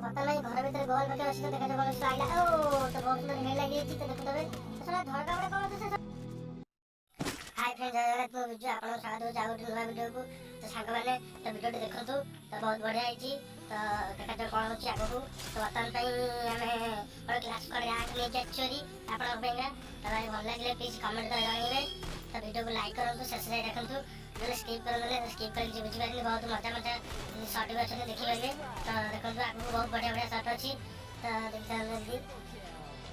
पता नहीं घर भीतर गोल पके बसी तो देखा जो कौन आइला ओ तो बहुत सुंदर हेड लगी थी तो देखो तबे तो साला धड़का बड़ा कौन से हाय फ्रेंड्स जगह तो वीडियो आपन स्वागत हो नुवा वीडियो को तो सांग माने तो वीडियो देखंतु तो बहुत बढ़िया आइची तो देखा जो कौन होची आगो तो वर्तमान पई हमें और क्लास कर आके ले चोरी आपन बेंगा तो भाई भल लागले प्लीज कमेंट कर जानिबे तो वीडियो को लाइक करंतु सब्सक्राइब रखंतु जो स्किप करले स्किप कर बुझी पारनी बहुत मजा मजा शॉर्ट भी अच्छे देखि पारे तो देखंतु आपको बहुत बढ़िया बढ़िया शॉर्ट अछि तो देखा जल्दी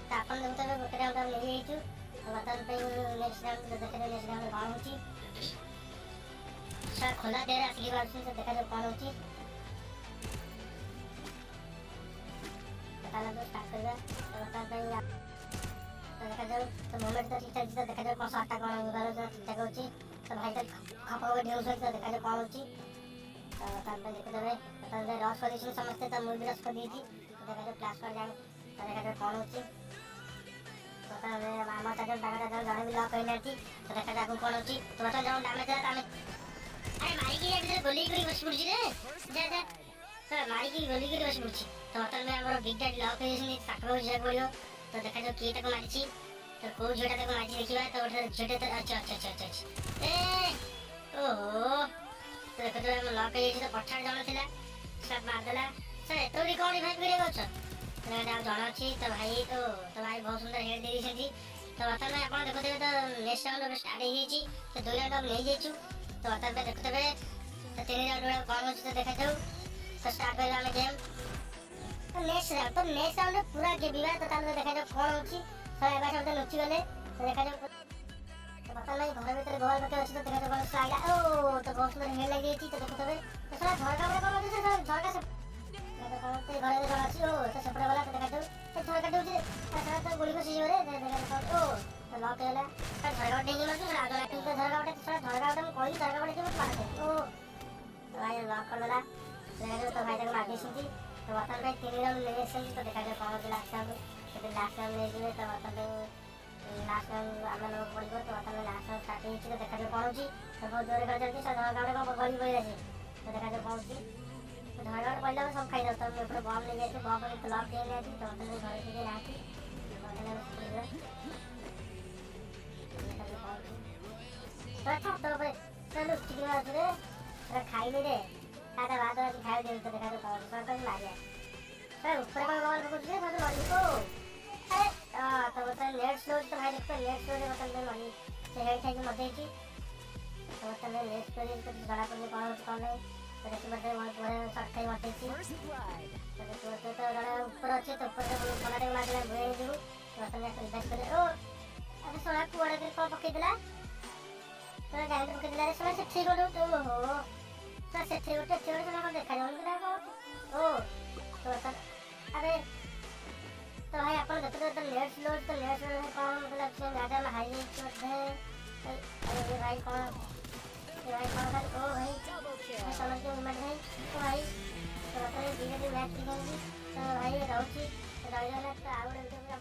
तो आपन देखते हैं गोटे राउंड हम ले जाइछु तो वर्तमान पे नेक्स्ट राउंड देखते हैं नेक्स्ट राउंड कौन होची सर खोला दे असली बात से देखा जो कौन होची पता लगा स्टार्ट कर तो वर्तमान पे तो देखा जाओ तो मोमेंट तो ठीक ठाक देखा जाओ कौन शॉट कौन होगा तो ठीक ठाक होची तो भाई तक खपा हुए ढेउ तो देखा जाओ कौन होची तो वर्तमान पे देखते हैं वर्तमान पे रॉस पोजीशन समझते तो मूवी रॉस कर दी थी तो देखा जाओ क्लास कर जाए तो देखा जाओ कौन होची तो मामा चाचन टाका जड़े भी लॉक होइना थी तो देखा जाको कोन होची तो बता जाओ डैमेज है तामे अरे मारी की भीतर गोली करी बस पड़ची रे जा जा सर मारी की गोली करी बस पड़ची तो होटल में हमरो बिग डैड लॉक होइनी साकरो जे बोलियो तो देखा जाओ की तक मारची तो को झोटा तक मारची देखिबा तो उठे झोटे तो अच्छा ए ओहो तो देखा जाओ हम लॉक होइची तो पठार जण थिला सब मार देला सर तो रिकॉर्ड भाई वीडियो गछ तो जण अछि तो भाई बहुत सुंदर हेड दे दिसथि तो वर्तमान में आपण देखते तो नेक्स्ट राउंड स्टार्ट हो जाइछि तो दो राउंड हम ले जाइछु तो वर्तमान में देखते बे तो तीन राउंड कौन होछि तो देखा जाऊ तो स्टार्ट करला हम गेम तो नेक्स्ट राउंड पूरा के विवाह तो ताले देखा जाऊ कौन होछि सब एबा सब लुचि गले तो देखा जाऊ तो वर्तमान में घर भीतर गोल पके अछि तो देखा जाऊ कौन आइला ओ तो बहुत सुंदर हेड लगी थी तो देखते बे तो साला झड़का बड़ा कौन होछि सब झड़का से तो घरे जण अछि ओ तो सेपरे वाला तो देखा जाऊ तो झड़का देउछि रे तो गोली को सीजो रे देखा ओ तो लॉक हैला तो झड़का डेंगी मारछु आगला तो झड़का उठे तो झड़का उठे कोई झड़का उठे के मारते ओ तो भाई लॉक कर देला देखा तो भाई तक मार देछि तो वर्तमान में तीन राउंड ले सेंस तो देखा जाऊ कौन होछि लास्ट राउंड तो लास्ट राउंड ले जिवे तो वर्तमान में लास्ट राउंड आमे लोग पड़िबो तो वर्तमान में लास्ट राउंड स्टार्ट होछि तो देखा जाऊ कौन होछि तो बहुत जोरे कर जल्दी सब गावड़े को गोली बोल रही तो देखा जाऊ कौन होछि धड़गड़ पहले में सब खाई जाता है ऊपर बॉम्ब ले गए थे बॉम्ब में ब्लॉक दे गए थे तो मतलब घर से ना थी तो अच्छा तो भाई चलो ठीक है रे अरे खाई ले रे दादा बात है खाई दे तो देखा तो कौन सर को मार गया सर ऊपर का बॉल को कुछ नहीं तो लड़ी को अरे तो बता लेट स्लो तो भाई देखो लेट स्लो बता ले लड़ी से हेड थे मत थी तो बता ले लेट स्लो तो बड़ा पड़ने कौन नहीं तो देखो बड़े बहुत बड़े शॉट खाई मारते थी तो देखो तो जरा ऊपर अच्छे तो ऊपर से बड़ा मार दिला गए जो तो असले से बैक करे ओ अरे सोना कुआड़ा के को पके दिला तो डायरेक्ट पके दिला रे सोना से ठीक हो तो हो तो से ठीक होते छोड़ सोना को देखा जाओ ना को ओ तो अरे तो भाई अपन देखते तो लेट्स लोड कौन मतलब से ज्यादा में हाई शॉट है अरे भाई कौन भाई कौन था ओ भाई समझ के मूवमेंट है तो भाई तो बताइए धीरे धीरे मैच खेलेंगे तो भाई राउची तो राइडर ने तो आउट हो गया।